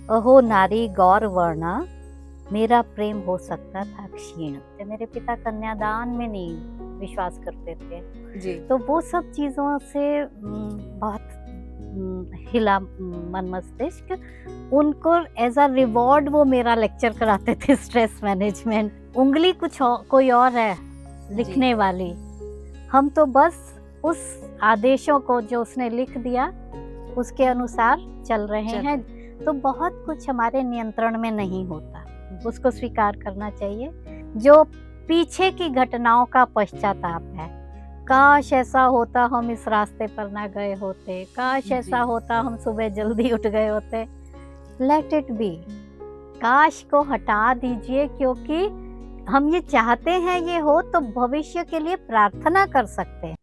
अहो नारी गौर वर्णा, मेरा प्रेम हो सकता था क्षीण। तो मेरे पिता कन्यादान में नहीं विश्वास करते थे। जी। तो वो सब चीज़ों से बहुत हिला मन मस्तिष्क। उनको एज़ अ रिवॉर्ड वो मेरा लेक्चर कराते थे स्ट्रेस मैनेजमेंट। उँगली कोई और है जी। लिखने वाली। हम तो बस उस आदेशों को जो उसने लिख दिया, उसके अनुसार चल रहे हैं। तो बहुत कुछ हमारे नियंत्रण में नहीं होता, उसको स्वीकार करना चाहिए। जो पीछे की घटनाओं का पश्चाताप है, काश ऐसा होता हम इस रास्ते पर ना गए होते, काश ऐसा होता हम सुबह जल्दी उठ गए होते। लेट इट बी, काश को हटा दीजिए, क्योंकि हम ये चाहते हैं ये हो तो भविष्य के लिए प्रार्थना कर सकते हैं।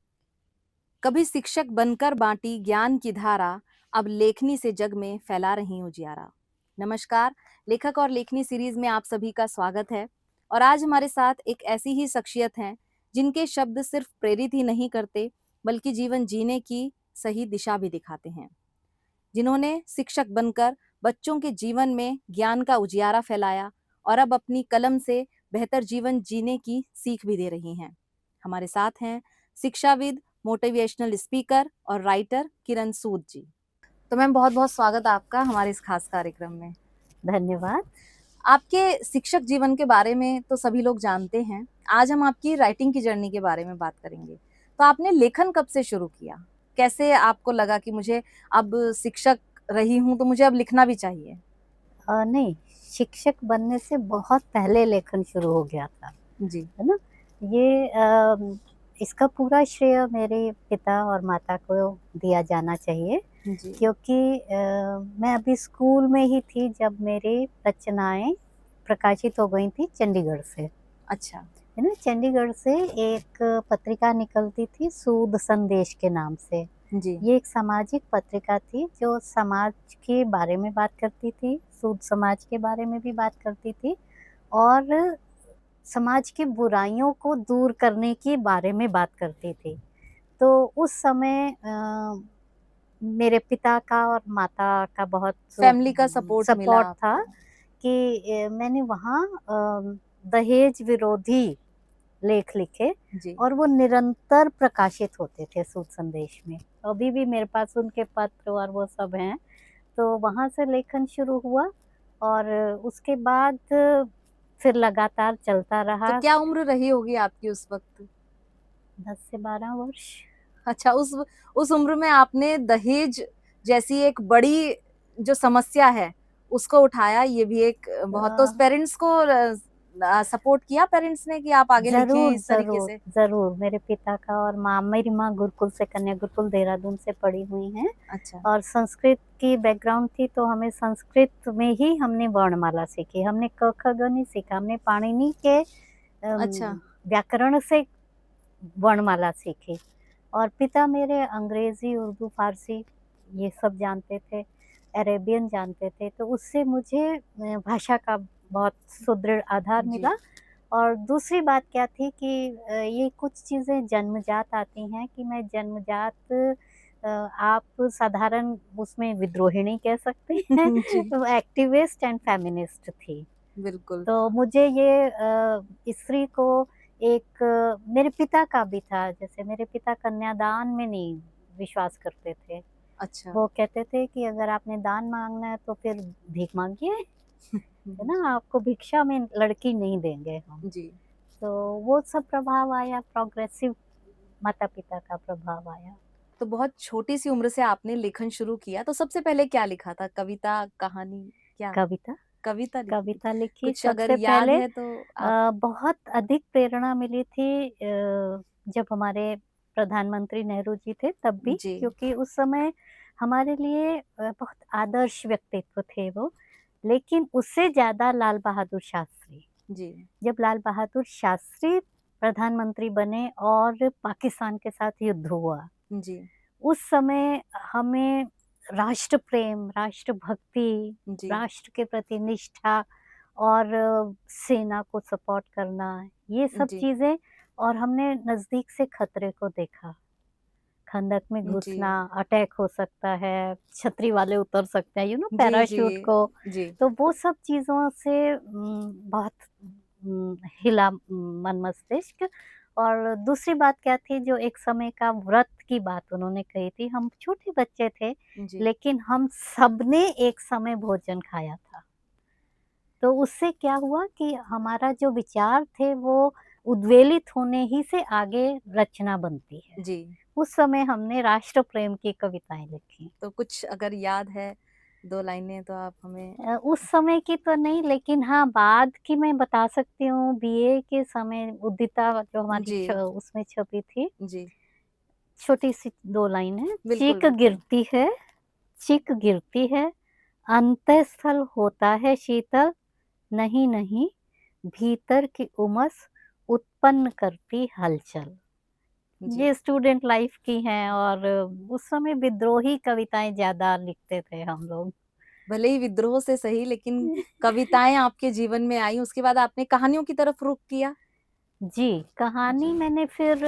कभी शिक्षक बनकर बांटी ज्ञान की धारा, अब लेखनी से जग में फैला रही उजियारा। नमस्कार, लेखक और लेखनी सीरीज में आप सभी का स्वागत है। और आज हमारे साथ एक ऐसी ही शख्सियत हैं जिनके शब्द सिर्फ प्रेरित ही नहीं करते बल्कि जीवन जीने की सही दिशा भी दिखाते हैं, जिन्होंने शिक्षक बनकर बच्चों के जीवन में ज्ञान का उजियारा फैलाया और अब अपनी कलम से बेहतर जीवन जीने की सीख भी दे रही हैं। हमारे साथ हैं शिक्षाविद, मोटिवेशनल स्पीकर और राइटर किरण सूद जी। तो मैम, बहुत बहुत स्वागत आपका हमारे इस खास कार्यक्रम में। धन्यवाद। आपके शिक्षक जीवन के बारे में तो सभी लोग जानते हैं, आज हम आपकी राइटिंग की जर्नी के बारे में बात करेंगे। तो आपने लेखन कब से शुरू किया? कैसे आपको लगा कि मुझे अब शिक्षक रही हूँ तो मुझे अब लिखना भी चाहिए? नहीं, शिक्षक बनने से बहुत पहले लेखन शुरू हो गया था, जी। है ना? इसका पूरा श्रेय मेरे पिता और माता को दिया जाना चाहिए, जी। क्योंकि मैं अभी स्कूल में ही थी जब मेरी रचनाएँ प्रकाशित हो गई थी चंडीगढ़ से, अच्छा। है ना? चंडीगढ़ से एक पत्रिका निकलती थी सूद संदेश के नाम से। जी। ये एक सामाजिक पत्रिका थी जो समाज के बारे में बात करती थी, सूद समाज के बारे में भी बात करती थी और समाज की बुराइयों को दूर करने के बारे में बात करती थी। तो उस समय मेरे पिता का और माता का बहुत फैमिली का सपोर्ट मिला सपोर्ट था आपको? कि मैंने वहाँ दहेज विरोधी लेख लिखे जी। और वो निरंतर प्रकाशित होते थे सूद संदेश में। अभी भी मेरे पास उनके पत्र और वो सब हैं। तो वहाँ से लेखन शुरू हुआ और उसके बाद फिर लगातार चलता तो रहा। क्या उम्र रही होगी आपकी उस वक्त? 10 से 12 वर्ष। अच्छा, उस उम्र में आपने दहेज जैसी एक बड़ी जो समस्या है उसको उठाया, ये भी एक बहुत। तो अ, पेरेंट्स को सपोर्ट किया पेरेंट्स ने कि आप आगे लिखें ज़रूर, इस तरीके ज़रूर, से? ज़रूर। मेरे पिता का और मेरी माँ गुरुकुल से, कन्या गुरुकुल देहरादून से पढ़ी हुई हैं अच्छा। और संस्कृत की बैकग्राउंड थी, तो हमें संस्कृत में ही हमने वर्णमाला सीखी। हमने क, ख, ग नहीं सीखा, हमने पाणिनि के अच्छा। व्याकरण से वर्णमाला सीखी। और पिता मेरे अंग्रेज़ी, उर्दू, फ़ारसी ये सब जानते थे, अरेबियन जानते थे, तो उससे मुझे भाषा का बहुत सुदृढ़ आधार जी। मिला। और दूसरी बात क्या थी कि ये कुछ चीज़ें जन्मजात आती हैं कि मैं जन्मजात आप साधारण उसमें विद्रोहिणी कह सकते हैं जी, तो एक्टिविस्ट एंड फेमिनिस्ट थी। बिल्कुल। तो मुझे ये स्त्री को मेरे पिता का भी था, जैसे मेरे पिता कन्यादान में नहीं विश्वास करते थे। अच्छा। वो कहते थे कि अगर आपने दान माँगना है तो फिर भीख माँगिए, है ना? आपको भिक्षा में लड़की नहीं देंगे हम। जी। तो वो सब प्रभाव आया, प्रोग्रेसिव माता-पिता का प्रभाव आया। तो बहुत छोटी सी उम्र से आपने लेखन शुरू किया, तो सबसे पहले क्या लिखा था? कविता, कहानी, क्या? कविता कविता लिखी थी? कविता लिखी कुछ अगर सबसे याद पहले। है तो आप। बहुत अधिक प्रेरणा मिली थी जब हमारे प्रधानमंत्री नेहरू जी थे तब भी, जी। क्योंकि उस समय हमारे लिए बहुत आदर्श व्यक्तित्व थे वो। लेकिन उससे ज़्यादा लाल बहादुर शास्त्री। जी। जब लाल बहादुर शास्त्री प्रधानमंत्री बने और पाकिस्तान के साथ युद्ध हुआ, जी। उस समय हमें राष्ट्र प्रेम, राष्ट्रभक्ति, जी। राष्ट्र के प्रति निष्ठा और सेना को सपोर्ट करना, ये सब जी। चीज़ें। और हमने नज़दीक से खतरे को देखा। खंदक में जी। घुसना, अटैक हो सकता है, छतरी वाले उतर सकते हैं, जी, पैराशूट जी, को। जी, तो वो सब चीज़ों से बहुत हिला मन मस्तिष्क। और दूसरी बात क्या थी, जो एक समय का व्रत की बात उन्होंने कही थी, हम छोटे बच्चे थे, जी, लेकिन हम सबने एक समय भोजन खाया था। तो उससे क्या हुआ कि हमारा जो विचार थे वो उद्वेलित होने ही से आगे रचना बनती है। जी। उस समय हमने राष्ट्र प्रेम की कविताएँ लिखी। तो कुछ अगर याद है 2 लाइनें तो आप हमें। उस समय की तो नहीं, लेकिन हाँ, बाद की मैं बता सकती हूँ। बीए के समय उदिता जो हमारी जी, उसमें छपी थी, जी। छोटी-सी 2 लाइन है। बिल्कुल, चीख बिल्कुल। गिरती है, चीख गिरती है, अंतःस्थल होता है शीतल, नहीं, नहीं, भीतर की उमस उत्पन्न करती हलचल। जी। ये स्टूडेंट लाइफ की हैं, और उस समय विद्रोही कविताएँ ज़्यादा लिखते थे हम लोग। भले ही विद्रोह से सही लेकिन कविताएँ आपके जीवन में आई, उसके बाद आपने कहानियों की तरफ रुख किया? जी, कहानी जी, मैंने फिर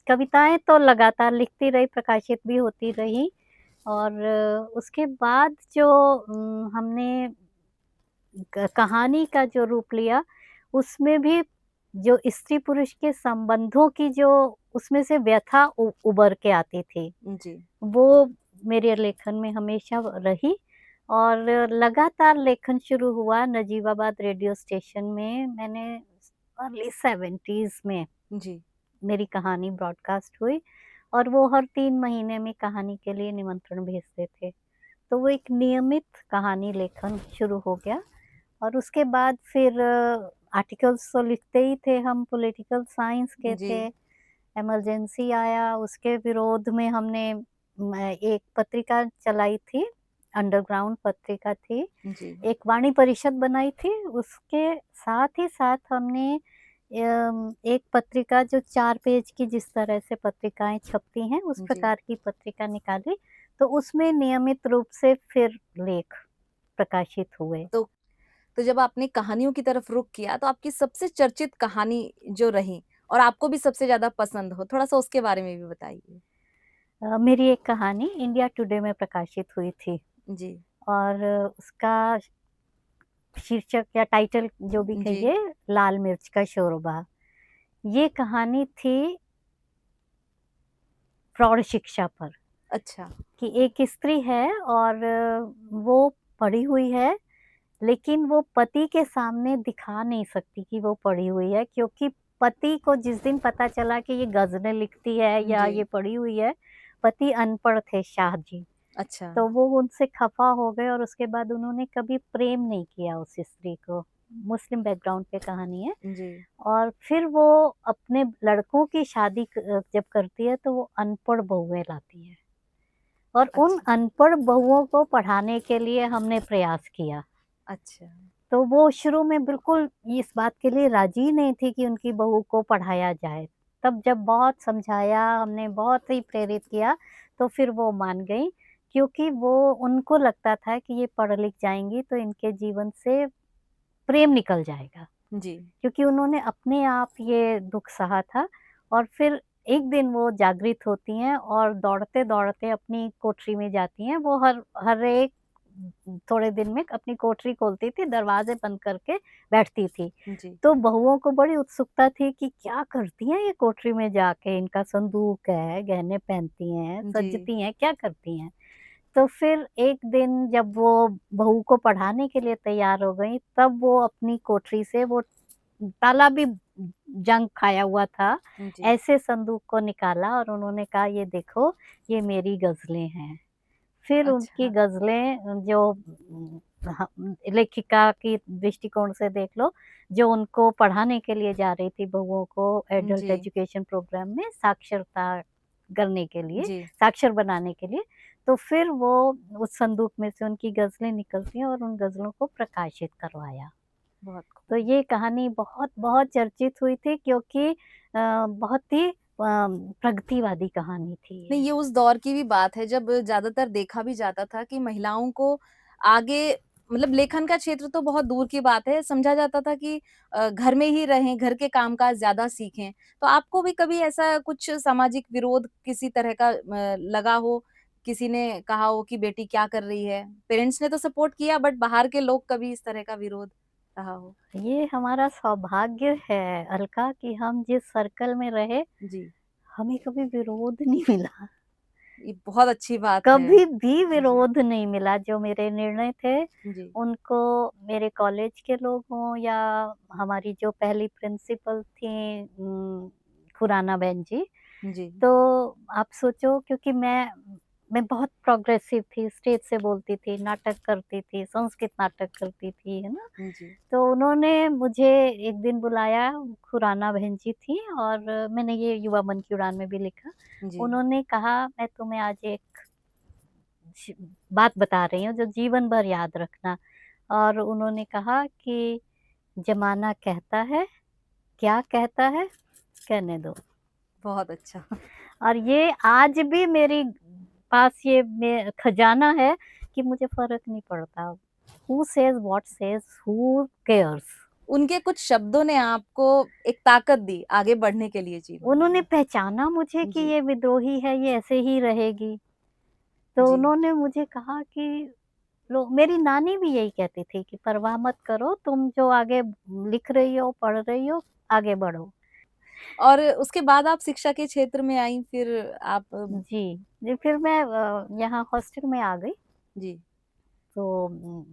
कविताएँ तो लगातार लिखती रही, प्रकाशित भी होती रही। और उसके बाद जो हमने कहानी का जो रूप लिया, उसमें भी जो स्त्री पुरुष के संबंधों की जो उसमें से व्यथा उभर के आती थी, जी, वो मेरे लेखन में हमेशा रही। और लगातार लेखन शुरू हुआ नजीबाबाद रेडियो स्टेशन में। मैंने अर्ली 70s में जी। मेरी कहानी ब्रॉडकास्ट हुई, और वो हर 3 महीने में कहानी के लिए निमंत्रण भेजते थे। तो वो एक नियमित कहानी लेखन शुरू हो गया। और उसके बाद फिर आर्टिकल्स तो लिखते ही थे हम, पॉलिटिकल साइंस के जी, थे। इमरजेंसी आया, उसके विरोध में हमने एक पत्रिका चलाई थी, अंडरग्राउंड पत्रिका थी। जी। एक वाणी परिषद बनाई थी, उसके साथ ही साथ हमने एक पत्रिका जो 4 पेज की जिस तरह से पत्रिकाएँ छपती हैं, उस जी। प्रकार की पत्रिका निकाली। तो उसमें नियमित रूप से फिर लेख प्रकाशित हुए। तो तो जब आपने कहानियों की तरफ रुख किया तो आपकी सबसे चर्चित कहानी जो रही और आपको भी सबसे ज़्यादा पसंद हो, थोड़ा-सा उसके बारे में भी बताइए? मेरी एक कहानी इंडिया टुडे में प्रकाशित हुई थी, जी, और उसका शीर्षक या टाइटल जो भी जी। कहिए, लाल मिर्च का शोरबा। ये कहानी थी प्रौढ़ शिक्षा पर, अच्छा, कि एक स्त्री है और वो पढ़ी हुई है, लेकिन वो पति के सामने दिखा नहीं सकती कि वो पढ़ी हुई है, क्योंकि पति को जिस दिन पता चला कि ये गज़लें लिखती है या जी, ये पढ़ी हुई है, पति अनपढ़ थे शाह जी। अच्छा, तो वो उनसे खफ़ा हो गए, और उसके बाद उन्होंने कभी प्रेम नहीं किया उस स्त्री को। मुस्लिम बैकग्राउंड पे कहानी है। जी, और फिर वो अपने लड़कों की शादी जब करती है, तो वो अनपढ़ बहुएँ लाती है, और उन अच्छा, अनपढ़ बहुओं को पढ़ाने के लिए हमने प्रयास किया। अच्छा, तो वो शुरू में बिल्कुल इस बात के लिए राज़ी नहीं थी कि उनकी बहू को पढ़ाया जाए। तब जब बहुत समझाया, हमने बहुत ही प्रेरित किया, तो फिर वो मान गईं, क्योंकि वो उनको लगता था कि ये पढ़ लिख जाएँगी तो इनके जीवन से प्रेम निकल जाएगा। जी, क्योंकि उन्होंने अपने आप ये दुःख सहा था। और फिर एक दिन वो जागृत होती हैं और दौड़ते-दौड़ते अपनी कोठरी में जाती हैं। वो हर हर एक थोड़े दिन में अपनी कोठरी खोलती थी, दरवाज़े बंद करके बैठती थी। जी, तो बहुओं को बड़ी उत्सुकता थी कि क्या करती हैं ये कोठरी में जाके? इनका संदूक है, गहने पहनती हैं, जी, सजती हैं, क्या करती हैं? तो फिर एक दिन जब वो बहू को पढ़ाने के लिए तैयार हो गईं, तब वो अपनी कोठरी से वो ताला भी जंग खाया हुआ था, जी, ऐसे संदूक को निकाला, और उन्होंने कहा, ये देखो, ये मेरी गज़लें हैं। फिर उनकी अच्छा, गज़लें जो ह लेखिका की दृष्टिकोण से देख लो, जो उनको पढ़ाने के लिए जा रही थी बहुओं को एडल्ट जी, एजुकेशन प्रोग्राम में साक्षरता करने के लिए, जी, साक्षर बनाने के लिए, तो फिर वो उस संदूक में से उनकी गज़लें निकलती हैं, और उन गज़लों को प्रकाशित करवाया। बहुत तो खूब। ये कहानी बहुत-बहुत चर्चित हुई थी, क्योंकि बहुत ही प्रगतिवादी कहानी थी नहीं, ये। ये उस दौर की भी बात है जब ज़्यादातर देखा भी जाता था कि महिलाओं को आगे मतलब लेखन का क्षेत्र तो बहुत दूर की बात है, समझा जाता था कि घर में ही रहें, घर के कामकाज ज़्यादा सीखें। तो आपको भी कभी ऐसा कुछ सामाजिक विरोध किसी तरह का लगा हो, किसी ने कहा हो कि बेटी क्या कर रही है? पेरेंट्स ने तो सपोर्ट किया बट बाहर के लोग कभी इस तरह का विरोध रहा हो? ये हमारा सौभाग्य है अलका कि हम जिस सर्कल में रहे, जी, हमें कभी विरोध नहीं मिला। ये बहुत अच्छी बात है। कभी भी जी, विरोध नहीं मिला। जो मेरे निर्णय थे, जी, उनको मेरे कॉलेज के लोग हों या हमारी जो पहली प्रिंसिपल थीं खुराना बहन जी, जी, तो आप सोचो, क्योंकि मैं बहुत प्रोग्रेसिव थी, स्टेज से बोलती थी, नाटक करती थी, संस्कृत नाटक करती थी, है ना? जी, तो उन्होंने मुझे एक दिन बुलाया, खुराना बहन जी थी, और मैंने ये युवा मन की उड़ान में भी लिखा। जी, उन्होंने कहा, मैं तुम्हें आज एक श बात बता रही हूँ जो जीवन भर याद रखना। और उन्होंने कहा कि ज़माना कहता है, क्या कहता है, कहने दो। बहुत अच्छा। और ये आज भी मेरी पास ये खजाना है कि मुझे फ़र्क नहीं पड़ता। Who says what says, who cares. उनके कुछ शब्दों ने आपको एक ताकत दी आगे बढ़ने के लिए जीवन उन्होंने में। पहचाना मुझे कि जी, ये विद्रोही है, ये ऐसे ही रहेगी। तो जी। उन्होंने मुझे कहा कि लो, मेरी नानी भी यही कहती थी कि परवाह मत करो, तुम जो आगे लिख रही हो, पढ़ रही हो, आगे बढ़ो। और उसके बाद आप शिक्षा के क्षेत्र में आईं फिर आप जी, जी, फिर मैं यहाँ हॉस्टल में आ गई। जी, तो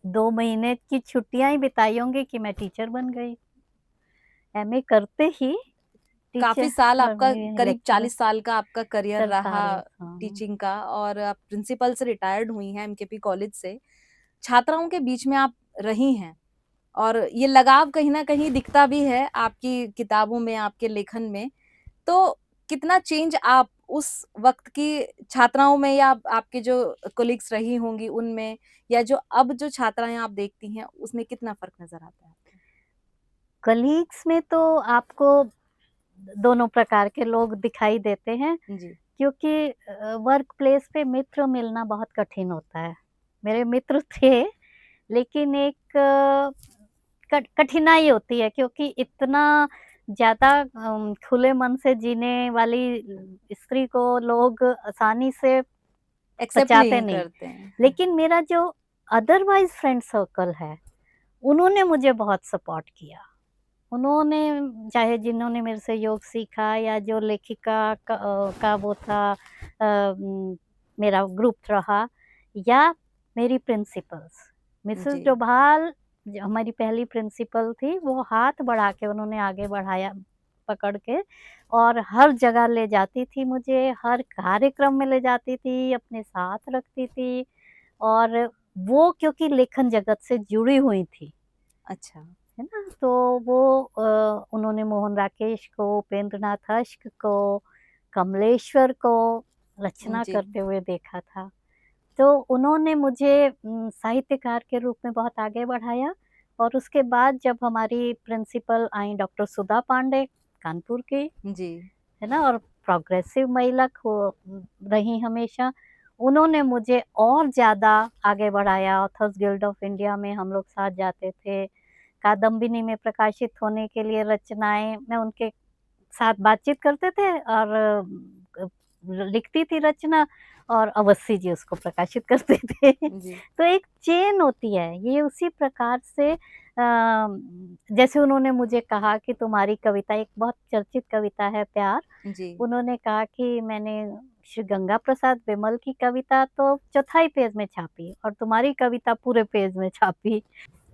2 महीने की छुट्टियाँ ही बिताई होंगी कि मैं टीचर बन गई। एमए करते ही टीचर काफ़ी साल बन आपका गई, करीब लेक्चरर। 40 साल का आपका करियर रहा सरकारी, हाँ। टीचिंग का और आप प्रिंसिपल से रिटायर्ड हुई हैं एमकेपी कॉलेज से। छात्राओं के बीच में आप रही हैं और ये लगाव कहीं न कहीं दिखता भी है आपकी किताबों में, आपके लेखन में। तो कितना चेंज आप उस वक़्त की छात्राओं में या आपके जो कलीग्स रही होंगी उनमें या जो अब जो छात्राएँ आप देखती हैं, उसमें कितना फ़र्क नज़र आता है आपको? कलीग्स में तो आपको दोनों प्रकार के लोग दिखाई देते हैं, जी, क्योंकि वर्क प्लेस पे मित्र मिलना बहुत कठिन होता है। मेरे मित्र थे, लेकिन एक कठिनाई होती है, क्योंकि इतना ज़्यादा खुले मन से जीने वाली स्त्री को लोग आसानी से एक्सेप्ट पचाते नहीं नहीं। करते हैं। लेकिन मेरा जो अदरवाइज़ फ्रेंड सर्कल है, उन्होंने मुझे बहुत सपोर्ट किया। उन्होंने, चाहे जिन्होंने मेरे से योग सीखा या जो लेखिका का वो था, मेरा ग्रुप रहा, या मेरी प्रिंसिपल्स, मिसेस जी, डोभाल जो हमारी पहली प्रिंसिपल थी, वो हाथ बढ़ा के उन्होंने आगे बढ़ाया पकड़ के, और हर जगह ले जाती थी मुझे, हर कार्यक्रम में ले जाती थी, अपने साथ रखती थी। और वो क्योंकि लेखन जगत से जुड़ी हुई थी, अच्छा। है ना? तो वो उन्होंने मोहन राकेश को, उपेंद्रनाथ अश्क को, कमलेश्वर को रचना जी, करते हुए देखा था। तो उन्होंने मुझे साहित्यकार के रूप में बहुत आगे बढ़ाया। और उसके बाद जब हमारी प्रिंसिपल आईं, डॉक्टर सुधा पांडे, कानपुर की, जी, है ना? और प्रोग्रेसिव महिला रही हमेशा। उन्होंने मुझे और ज़्यादा आगे बढ़ाया। ऑथर्स गिल्ड ऑफ इंडिया में हम लोग साथ जाते थे। कादम्बिनी में प्रकाशित होने के लिए रचनाएँ मैं उनके साथ बातचीत करते थे, और अ, लिखती थी रचना, और अवस्थी जी उसको प्रकाशित करते थे। जी, तो एक चेन होती है, ये उसी प्रकार से जैसे उन्होंने मुझे कहा कि तुम्हारी कविता, एक बहुत चर्चित कविता है प्यार, जी। उन्होंने कहा कि मैंने श्री गंगा प्रसाद विमल की कविता तो चौथाई पेज में छापी, और तुम्हारी कविता पूरे पेज में छापी।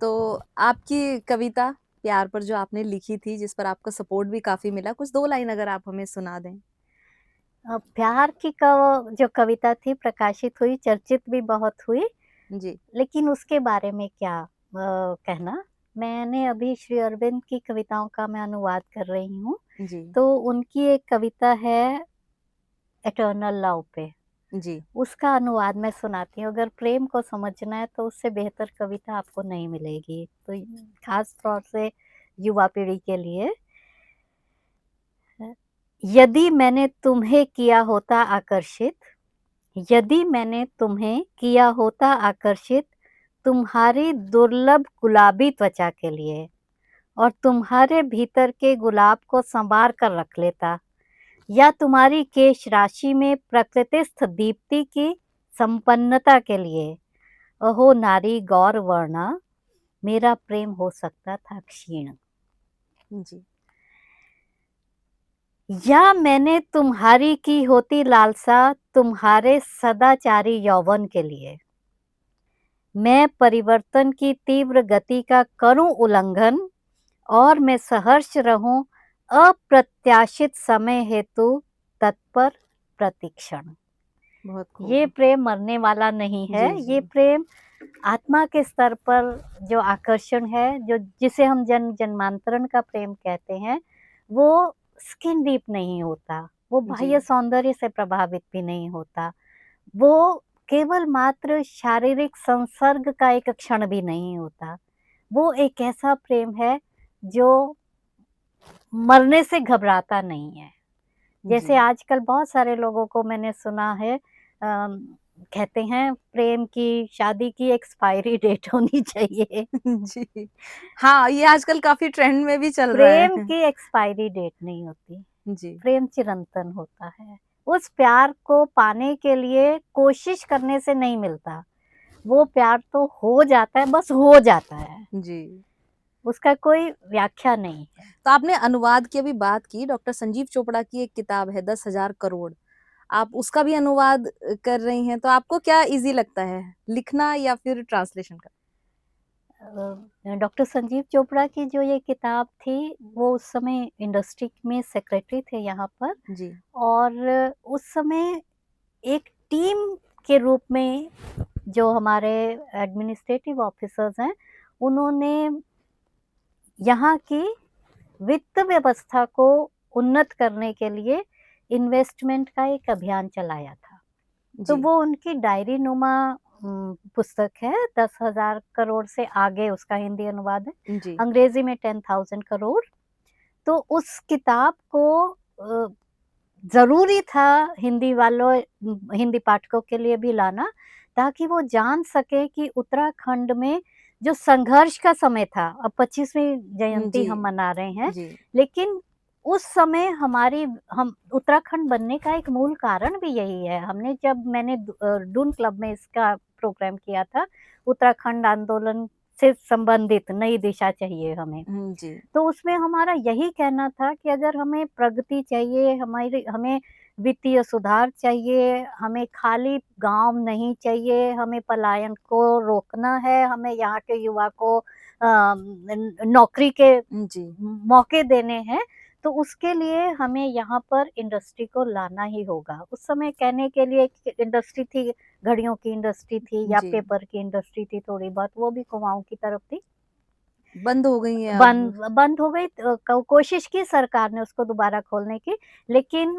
तो आपकी कविता प्यार पर जो आपने लिखी थी, जिस पर आपका सपोर्ट भी काफ़ी मिला, कुछ 2 लाइन अगर आप हमें सुना दें? प्यार की जो कविता थी प्रकाशित हुई, चर्चित भी बहुत हुई, जी, लेकिन उसके बारे में क्या कहना। मैंने अभी श्री अरविंद की कविताओं का मैं अनुवाद कर रही हूँ, जी, तो उनकी एक कविता है इटर्नल लव पे, जी। उसका अनुवाद मैं सुनाती हूँ। अगर प्रेम को समझना है तो उससे बेहतर कविता आपको नहीं मिलेगी। तो खास तौर से युवा पीढ़ी के लिए, यदि मैंने तुम्हें किया होता आकर्षित, यदि मैंने तुम्हें किया होता आकर्षित, तुम्हारी दुर्लभ गुलाबी त्वचा के लिए और तुम्हारे भीतर के गुलाब को संवार कर रख लेता, या तुम्हारी केश राशि में प्रकृतिस्थ दीप्ति की संपन्नता के लिए। अहो नारी गौर वर्णा, मेरा प्रेम हो सकता था क्षीण। जी। या मैंने तुम्हारी की होती लालसा तुम्हारे सदाचारी यौवन के लिए। मैं परिवर्तन की तीव्र गति का करूं उल्लंघन, और मैं सहर्ष रहूं अप्रत्याशित समय हेतु तत्पर प्रतीक्षण। बहुत ये खूब। प्रेम मरने वाला नहीं है, जी, ये जी। प्रेम आत्मा के स्तर पर जो आकर्षण है, जो जिसे हम जन्म जन्मांतरण का प्रेम कहते हैं, वो स्किन डीप नहीं होता, वो बाह्य जी। सौंदर्य से प्रभावित भी नहीं होता, वो केवल मात्र शारीरिक संसर्ग का एक क्षण भी नहीं होता। वो एक ऐसा प्रेम है जो मरने से घबराता नहीं है। जैसे जी। आजकल बहुत सारे लोगों को मैंने सुना है, कहते हैं प्रेम की, शादी की एक्सपायरी डेट होनी चाहिए। जी। हाँ, ये आजकल काफ़ी ट्रेंड में भी चल रहा प्रेम है। की एक्सपायरी डेट नहीं होती, जी। प्रेम चिरंतन होता है। उस प्यार को पाने के लिए कोशिश करने से नहीं मिलता, वो प्यार तो हो जाता है, बस हो जाता है, जी। उसका कोई व्याख्या नहीं है। तो आपने अनुवाद की अभी बात की, डॉक्टर संजीव चोपड़ा की एक किताब है 10,000 करोड़। आप उसका भी अनुवाद कर रही हैं, तो आपको क्या ईज़ी लगता है, लिखना या फिर ट्रांसलेशन करना? डॉक्टर संजीव चोपड़ा की जो ये किताब थी, वो उस समय इंडस्ट्री में सेक्रेटरी थे यहाँ पर, जी। और उस समय एक टीम के रूप में जो हमारे एडमिनिस्ट्रेटिव ऑफिसर्स हैं, उन्होंने यहाँ की वित्त व्यवस्था को उन्नत करने के लिए इन्वेस्टमेंट का एक अभियान चलाया था। तो जी। वो उनकी डायरी नुमा पुस्तक है, 10,000 करोड़ से आगे उसका हिंदी अनुवाद है, जी। अंग्रेजी में 10,000 करोड़। तो उस किताब को अ, ज़रूरी था हिंदी पाठकों के लिए भी लाना, ताकि वो जान सकें कि उत्तराखंड में जो संघर्ष का समय था, अब 25वीं जयंती जी। हम मना रहे हैं, जी। लेकिन उस समय हम उत्तराखंड बनने का एक मूल कारण भी यही है। मैंने दून क्लब में इसका प्रोग्राम किया था, उत्तराखंड आंदोलन से संबंधित नई दिशा चाहिए हमें। जी। तो उसमें हमारा यही कहना था कि अगर हमें प्रगति चाहिए, हमें वित्तीय सुधार चाहिए, हमें खाली गाँव नहीं चाहिए, हमें पलायन को रोकना है, हमें यहाँ के युवा को नौकरी के जी। मौके देने हैं, तो उसके लिए हमें यहाँ पर इंडस्ट्री को लाना ही होगा। उस समय कहने के लिए एक इंडस्ट्री थी, घड़ियों की इंडस्ट्री थी या जी। पेपर की इंडस्ट्री थी थोड़ी बहुत, वो भी कुमाऊँ की तरफ थी। बंद हो गई हैं अब। बंद बंद हो गई, कोशिश की सरकार ने उसको दोबारा खोलने की, लेकिन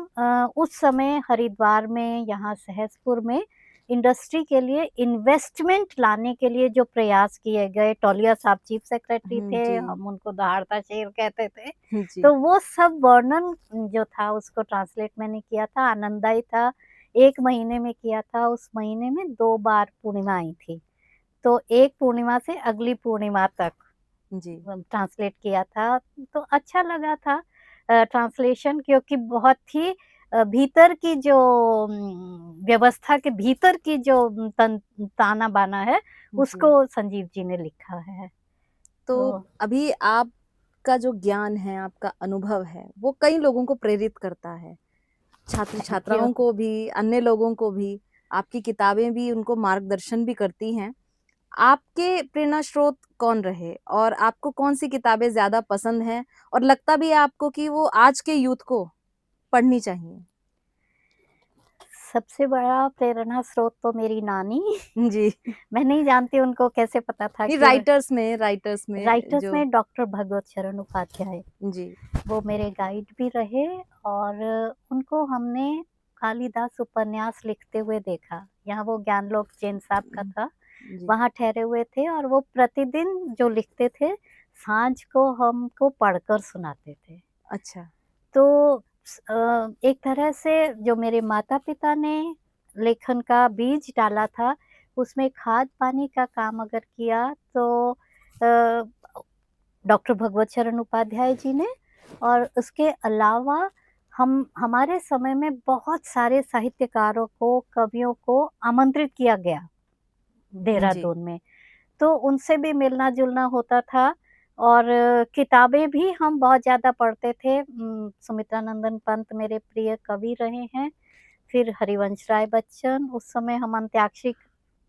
उस समय हरिद्वार में, यहाँ सहसपुर में इंडस्ट्री के लिए इन्वेस्टमेंट लाने के लिए जो प्रयास किए गए, टोलिया साहब चीफ सेक्रेटरी थे, जी। हम उनको दहाड़ता शेर कहते थे। जी। तो वो सब वर्णन जो था उसको ट्रांसलेट मैंने किया था, आनंददायी था। 1 महीने में किया था, उस महीने में 2 बार पूर्णिमा आई थी। तो एक पूर्णिमा से अगली पूर्णिमा तक जी। ट्रांसलेट किया था, तो अच्छा लगा था ट्रांसलेशन, क्योंकि बहुत ही भीतर की जो व्यवस्था के भीतर की जो ताना-बाना है, जी। उसको संजीव जी ने लिखा है। तो तो अभी आपका जो ज्ञान है, आपका अनुभव है, वो कई लोगों को प्रेरित करता है। Thank you. छात्र-छात्राओं को भी, अन्य लोगों को भी, आपकी किताबें भी उनको मार्गदर्शन भी करती हैं। आपके प्रेरणा स्रोत कौन रहे और आपको कौन-सी किताबें ज़्यादा पसंद हैं और लगता भी है आपको कि वो आज के यूथ को पढ़नी चाहिए? सबसे बड़ा प्रेरणा स्रोत तो मेरी नानी। जी। मैं नहीं जानती उनको कैसे पता था नहीं, कि राइटर्स में राइटर्स जो में डॉक्टर भगवत शरण उपाध्याय, जी। वो मेरे गाइड भी रहे, और उनको हमने कालिदास उपन्यास लिखते हुए देखा। यहाँ वो ज्ञानलोक जैन साहब का था, जी। वहाँ ठहरे हुए थे, और वो प्रतिदिन जो लिखते थे, साँझ को हमको पढ़कर सुनाते थे। अच्छा। तो एक तरह से जो मेरे माता-पिता ने लेखन का बीज डाला था, उसमें खाद पानी का काम अगर किया तो अ, डॉक्टर भगवत शरण उपाध्याय जी ने, और उसके अलावा हम हमारे समय में बहुत सारे साहित्यकारों को, कवियों को आमंत्रित किया गया जी। देहरादून में। तो उनसे भी मिलना-जुलना होता था, और किताबें भी हम बहुत ज़्यादा पढ़ते थे। सुमित्रा नंदन पंत मेरे प्रिय कवि रहे हैं, फिर हरिवंश राय बच्चन, उस समय हम अंत्याक्षरी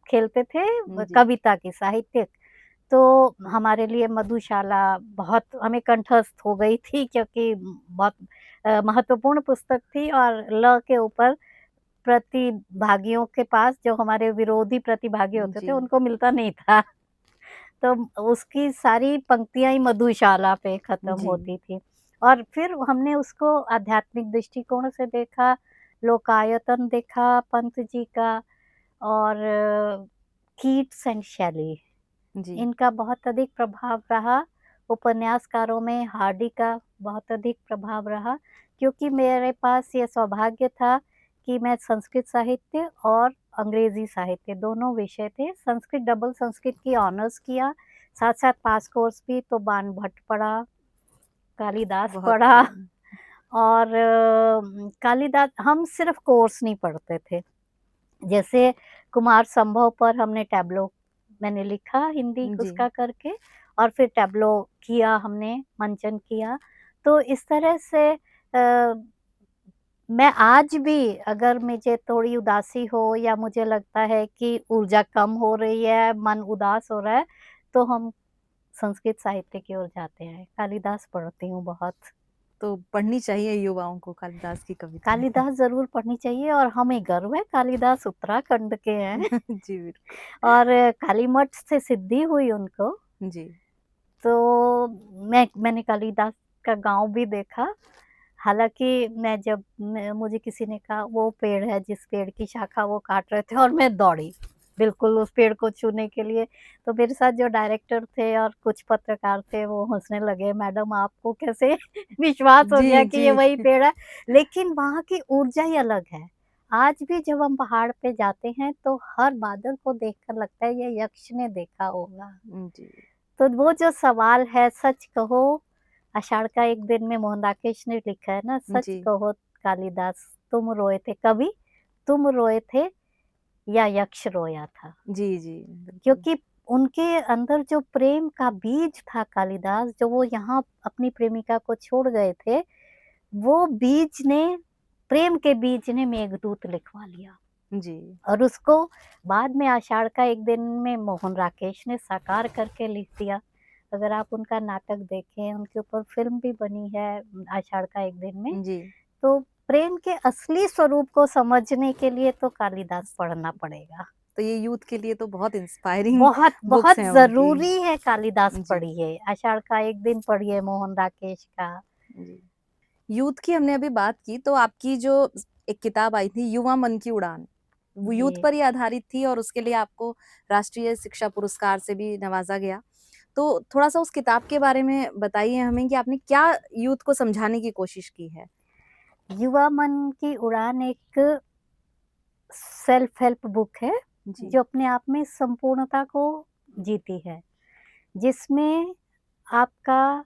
खेलते थे जी। कविता की, साहित्यिक। तो हमारे लिए मधुशाला बहुत हमें कंठस्थ हो गई थी, क्योंकि बहुत महत्वपूर्ण पुस्तक थी, और ल के ऊपर प्रतिभागियों के पास, जो हमारे विरोधी प्रतिभागी होते थे, जी। उनको मिलता नहीं था। तो उसकी सारी पंक्तियाँ ही मधुशाला पे खत्म जी। होती थी। और फिर हमने उसको आध्यात्मिक दृष्टिकोण से देखा, लोकायतन देखा पंत जी का, और कीट्स एंड शैली, जी। इनका बहुत अधिक प्रभाव रहा। उपन्यासकारों में हार्डी का बहुत अधिक प्रभाव रहा, क्योंकि मेरे पास ये सौभाग्य था कि मैं संस्कृत साहित्य और अंग्रेज़ी साहित्य दोनों विषय थे। संस्कृत, डबल संस्कृत की ऑनर्स किया, साथ-साथ पास कोर्स भी, तो बाण भट्ट पढ़ा, कालिदास बहुत पढ़ा, बढ़िया। और कालिदास हम सिर्फ़ कोर्स नहीं पढ़ते थे। जैसे कुमार संभव पर हमने टैब्लो मैंने लिखा हिंदी जी। उसका करके, और फिर टैब्लो किया हमने, मंचन किया। तो इस तरह से मैं आज भी, अगर मुझे थोड़ी उदासी हो या मुझे लगता है कि ऊर्जा कम हो रही है, मन उदास हो रहा है, तो हम संस्कृत साहित्य की ओर जाते हैं। कालिदास पढ़ती हूँ बहुत। तो पढ़नी चाहिए युवाओं को कालिदास की कविताएँ। कालिदास ज़रूर पढ़नी चाहिए, और हमें गर्व है कालिदास उत्तराखंड के हैं। जी, बिल्कुल। और कालीमठ से सिद्धि हुई उनको। जी। तो मैंने कालिदास का गाँव भी देखा। हालाँकि मैं जब मुझे किसी ने कहा वो पेड़ है जिस पेड़ की शाखा वो काट रहे थे, और मैं दौड़ी, बिल्कुल उस पेड़ को छूने के लिए। तो मेरे साथ जो डायरेक्टर थे और कुछ पत्रकार थे, वो हँसने लगे, मैडम आपको कैसे विश्वास हो जी, गया कि जी। ये वही पेड़ है? लेकिन वहाँ की ऊर्जा ही अलग है। आज भी जब हम पहाड़ पे जाते हैं, तो हर बादल को देखकर लगता है ये यक्ष ने देखा होगा। जी। तो वो जो सवाल है, सच कहो, आषाढ़ का एक दिन में मोहन राकेश ने लिखा है ना, सच जी। कहो कालिदास, तुम रोए थे कवि, तुम रोए थे या यक्ष रोया था? जी, जी, बिल्कुल। क्योंकि उनके अंदर जो प्रेम का बीज था, कालिदास जो वो यहाँ अपनी प्रेमिका को छोड़ गए थे, वो बीज ने, प्रेम के बीज ने मेघदूत लिखवा लिया। जी। और उसको बाद में आषाढ़ का एक दिन में मोहन राकेश ने साकार करके लिख दिया। अगर आप उनका नाटक देखें, उनके ऊपर फ़िल्म भी बनी है आषाढ़ का एक दिन में। जी। तो प्रेम के असली स्वरूप को समझने के लिए तो कालिदास पढ़ना पड़ेगा। तो ये यूथ के लिए तो बहुत इंस्पायरिंग बहुत, बुक्स बहुत हैं उनकी। ज़रूरी है, कालिदास जी। पढ़िए, आषाढ़ का एक दिन पढ़िए मोहन राकेश का। जी। यूथ की हमने अभी बात की, तो आपकी जो एक किताब आई थी युवा मन की उड़ान, वो यूथ जी। पर ही आधारित थी और उसके लिए आपको राष्ट्रीय शिक्षा पुरस्कार से भी नवाजा गया। तो थोड़ा-सा उस किताब के बारे में बताइए हमें कि आपने क्या यूथ को समझाने की कोशिश की है? युवा मन की उड़ान एक सेल्फ हेल्प बुक है, जी। जो अपने आप में संपूर्णता को जीती है। जिसमें आपका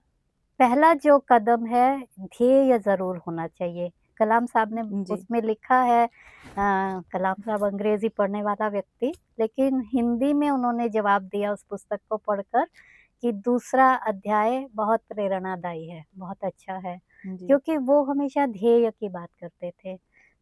पहला जो कदम है, ध्येय ज़रूर होना चाहिए। कलाम साहब ने जी। उसमें लिखा है, कलाम साहब अंग्रेज़ी पढ़ने वाला व्यक्ति, लेकिन हिंदी में उन्होंने जवाब दिया उस पुस्तक को पढ़कर कि दूसरा अध्याय बहुत प्रेरणादायी है, बहुत अच्छा है, जी। क्योंकि वो हमेशा ध्येय की बात करते थे।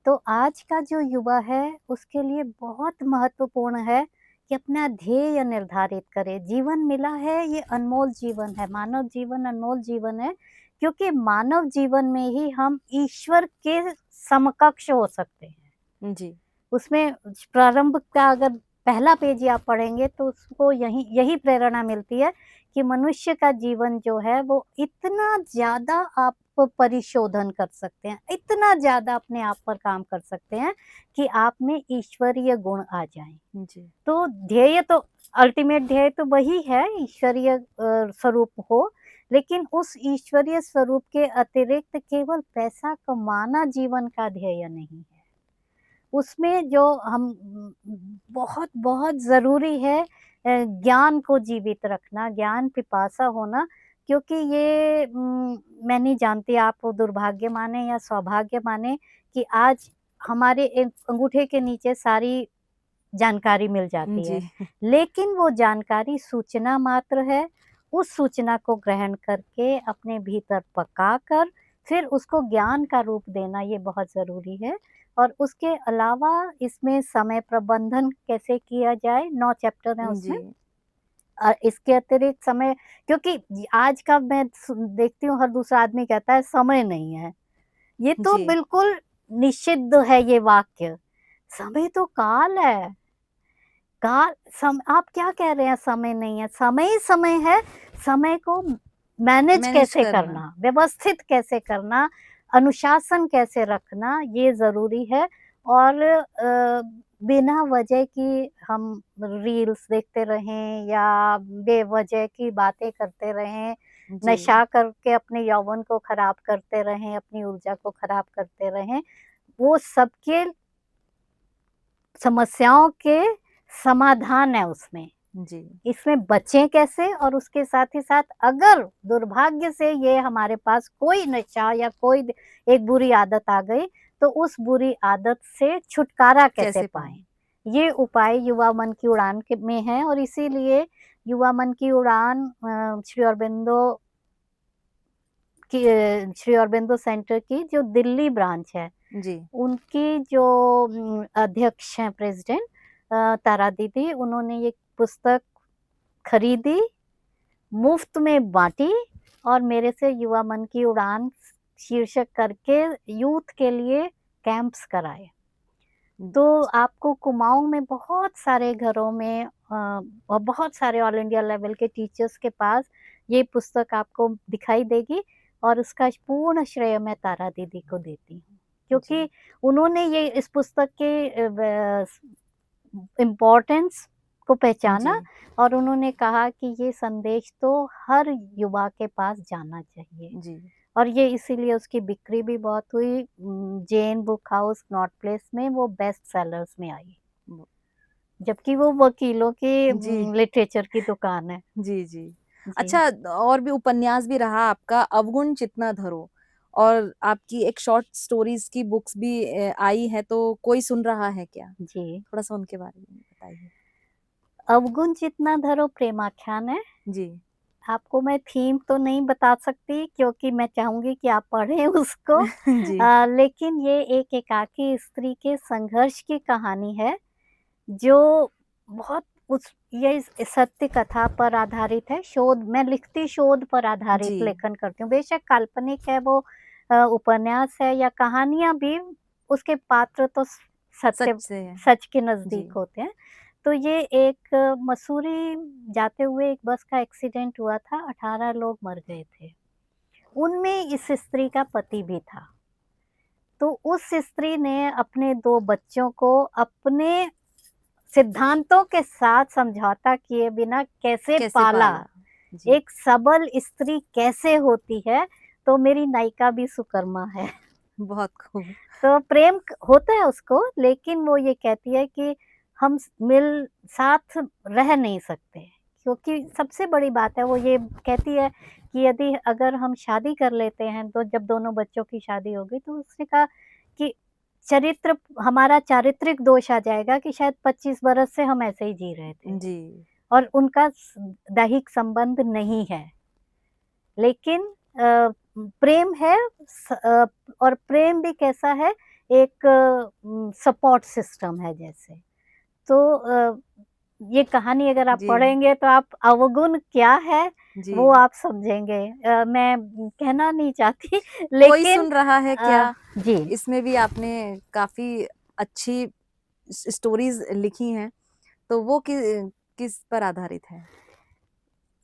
तो आज का जो युवा है, उसके लिए बहुत महत्वपूर्ण है कि अपना ध्येय निर्धारित करे। जीवन मिला है, ये अनमोल जीवन है, मानव जीवन अनमोल जीवन है, क्योंकि मानव जीवन में ही हम ईश्वर के समकक्ष हो सकते हैं। जी। उसमें प्रारंभ का अगर पहला पेज आप पढ़ेंगे, तो उसको यही प्रेरणा मिलती है कि मनुष्य का जीवन जो है वो इतना ज़्यादा आप परिशोधन कर सकते हैं, इतना ज़्यादा अपने आप पर काम कर सकते हैं कि आप में ईश्वरीय गुण आ जाएँ। जी। तो ध्येय तो, अल्टीमेट ध्येय तो वही है, ईश्वरीय स्वरूप हो, लेकिन उस ईश्वरीय स्वरूप के अतिरिक्त केवल पैसा कमाना जीवन का ध्येय नहीं है। उसमें जो हम बहुत बहुत ज़रूरी है ज्ञान को जीवित रखना, ज्ञान पिपासा होना, क्योंकि ये मैं नहीं जानती आप दुर्भाग्य माने या सौभाग्य माने कि आज हमारे एक अंगूठे के नीचे सारी जानकारी मिल जाती जी, है। लेकिन वो जानकारी सूचना मात्र है, उस सूचना को ग्रहण करके अपने भीतर पकाकर फिर उसको ज्ञान का रूप देना ये बहुत ज़रूरी है। और उसके अलावा इसमें समय प्रबंधन कैसे किया जाए, 9 चैप्टर हैं जी, उसमें। इसके अतिरिक्त समय, क्योंकि आज का मैं देखती हूँ हर दूसरा आदमी कहता है समय नहीं है। ये तो जी, बिल्कुल निषिद्ध है ये वाक्य। समय तो काल है। काल सम आप क्या कह रहे हैं समय नहीं है? समय ही समय है। समय को मैनेज मैनेज कैसे करना। करना, व्यवस्थित कैसे करना, अनुशासन कैसे रखना, ये ज़रूरी है। और बिना वजह की हम रील्स देखते रहें या बेवजह की बातें करते रहें, जी, नशा करके अपने यौवन को खराब करते रहें, अपनी ऊर्जा को खराब करते रहें, वो सबके समस्याओं के समाधान है उसमें। जी, इसमें बचें कैसे, और उसके साथ ही साथ अगर दुर्भाग्य से ये हमारे पास कोई नशा या कोई एक बुरी आदत आ गई, तो उस बुरी आदत से छुटकारा कैसे कैसे पाएँ? पाएँ? ये उपाय युवा मन की उड़ान के में है, और इसीलिए युवा मन की उड़ान श्री अरबिंदो सेंटर की जो दिल्ली ब्रांच है, जी, उनकी जो अध्यक्ष हैं प्रेज़िडेंट तारा दीदी, उन्होंने ये पुस्तक खरीदी, मुफ़्त में बाँटी और मेरे से युवा मन की उड़ान शीर्षक करके यूथ के लिए कैंप्स कराए। हुँ, तो आपको कुमाऊँ में बहुत सारे घरों में और बहुत सारे ऑल इंडिया लेवल के टीचर्स के पास ये पुस्तक आपको दिखाई देगी, और उसका पूर्ण श्रेय मैं तारा दीदी को देती हूँ। जी, क्योंकि उन्होंने ये इस पुस्तक के इम्पोर्टेंस को जी, पहचाना, और उन्होंने कहा कि ये संदेश तो हर युवा के पास जाना चाहिए। जी, और ये इसीलिए उसकी बिक्री भी बहुत हुई। Jain book house north place में वो बेस्ट सेलर्स में आई, वो जबकि वो वकीलों की जी, लिटरेचर की दुकान है। जी, जी। जी। अच्छा, और भी उपन्यास भी रहा आपका अवगुण चितना धरो, और आपकी एक शॉर्ट स्टोरीज़ की बुक्स भी आई है, तो कोई सुन रहा है क्या? जी। थोड़ा-सा उनके बारे में बताइए। अवगुण जितना धरो प्रेमाख्यान है। जी। आपको मैं थीम तो नहीं बता सकती, क्योंकि मैं चाहूँगी कि आप पढ़ें उसको। जी, लेकिन ये एक एकाकी स्त्री के संघर्ष की कहानी है, जो बहुत उस ये सत्य कथा पर आधारित है। शोध मैं लिखती शोध पर आधारित जी, लेखन करती हूँ। बेशक काल्पनिक है वो, उपन्यास है या कहानियाँ भी, उसके पात्र तो सच सत्य से है। सच के जी, नज़दीक होते हैं। तो ये एक मसूरी जाते हुए एक बस का एक्सीडेंट हुआ था, 18 लोग मर गए थे। उनमें इस स्त्री का पति भी था। तो उस स्त्री ने अपने 2 बच्चों को अपने सिद्धांतों के साथ समझौता किए बिना कैसे कैसे पाला, पाला? जी, एक सबल स्त्री कैसे होती है, तो मेरी नायिका भी सुकर्मा है। बहुत खूब। तो प्रेम होता है उसको, लेकिन वो ये कहती है कि हम साथ रह नहीं सकते, क्योंकि सबसे बड़ी बात है वो ये कहती है कि यदि अगर हम शादी कर लेते हैं, तो जब दोनों बच्चों की शादी हो गई, तो उसने कहा कि हमारा चारित्रिक दोष आ जाएगा कि शायद 25 बरस से हम ऐसे ही जी रहे थे, जी, और उनका दैहिक संबंध नहीं है, लेकिन प्रेम है। और प्रेम भी कैसा है, एक सपोर्ट सिस्टम है जैसे। तो ये कहानी अगर आप जी, पढ़ेंगे तो आप अवगुण क्या है जी। वो आप समझेंगे। मैं कहना नहीं चाहती कोई लेकिन सुन रहा है क्या? जी, इसमें भी आपने काफ़ी अच्छी स्टोरीज़ लिखी हैं, तो वो किस पर आधारित है?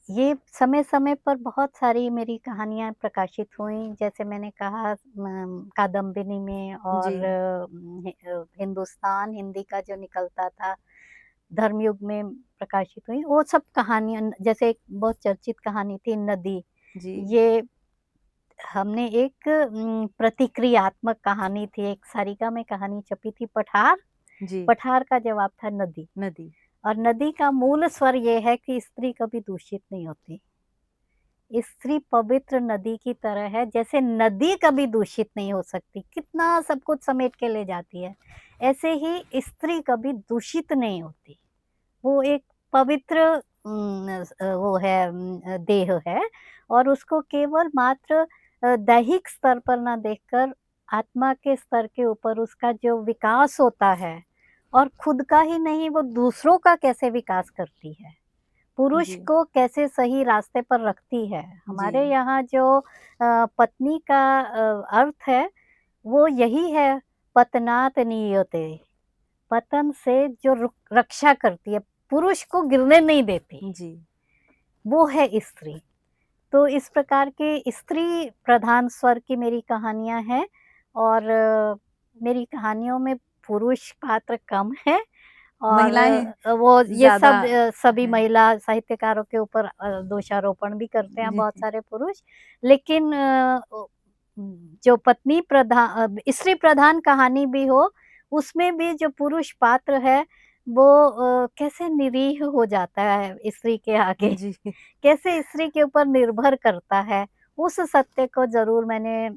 ये समय-समय पर बहुत सारी मेरी कहानियाँ प्रकाशित हुईं, जैसे मैंने कहा कादम्बिनी में, जी, और हिंदुस्तान हिंदी का जो निकलता था, धर्मयुग में प्रकाशित हुई। वो सब कहानियाँ, जैसे एक बहुत चर्चित कहानी थी नदी, जी, ये हमने एक प्रतिक्रियात्मक कहानी थी, एक सारिका में कहानी छपी थी पठार। जी। पठार का जवाब था नदी। नदी। और नदी का मूल स्वर ये है कि स्त्री कभी दूषित नहीं होती। स्त्री पवित्र नदी की तरह है, जैसे नदी कभी दूषित नहीं हो सकती, कितना सब कुछ समेट के ले जाती है, ऐसे ही स्त्री कभी दूषित नहीं होती। वो एक पवित्र वो है, देह है, और उसको केवल मात्र दैहिक स्तर पर ना देखकर आत्मा के स्तर के ऊपर उसका जो विकास होता है, और खुद का ही नहीं, वो दूसरों का कैसे विकास करती है, पुरुष जी। को कैसे सही रास्ते पर रखती है। हमारे जी। यहाँ जो पत्नी का अर्थ है, वो यही है, पतनात नियते, पतन से जो रक्षा करती है, पुरुष को गिरने नहीं देती, जी। वो है स्त्री। तो इस प्रकार के स्त्री प्रधान स्वर की मेरी कहानियाँ हैं, और मेरी कहानियों में पुरुष पात्र कम है, और महिलाएं वो ये ज्यादा सब सभी हैं। महिला साहित्यकारों के ऊपर दोषारोपण भी करते हैं जी। बहुत सारे पुरुष। लेकिन जो पत्नी स्त्री प्रधान कहानी भी हो, उसमें भी जो पुरुष पात्र है, वो कैसे निरीह हो जाता है स्त्री के आगे, जी। कैसे स्त्री के ऊपर निर्भर करता है, उस सत्य को ज़रूर मैंने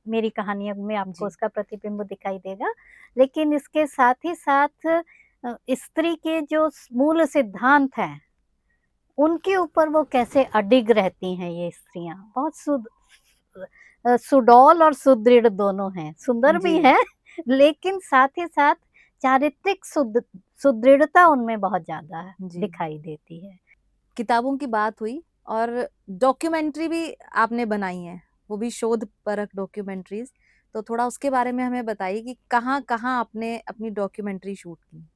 मेरी कहानियों में आपको जी। उसका प्रतिबिंब दिखाई देगा। लेकिन इसके साथ ही साथ स्त्री के जो मूल सिद्धांत हैं, उनके ऊपर वो कैसे अडिग रहती हैं ये स्त्रियाँ। बहुत सुडौल और सुदृढ़ दोनों हैं, सुंदर जी। भी हैं लेकिन साथ ही साथ चारित्रिक सुदृढ़ता उनमें बहुत ज़्यादा जी। दिखाई देती है। किताबों की बात हुई और डॉक्यूमेंट्री भी आपने बनाई है, वो भी शोध परक डॉक्यूमेंट्रीज। तो थोड़ा उसके बारे में हमें बताइए कि कहाँ कहाँ आपने अपनी डॉक्यूमेंट्री शूट की।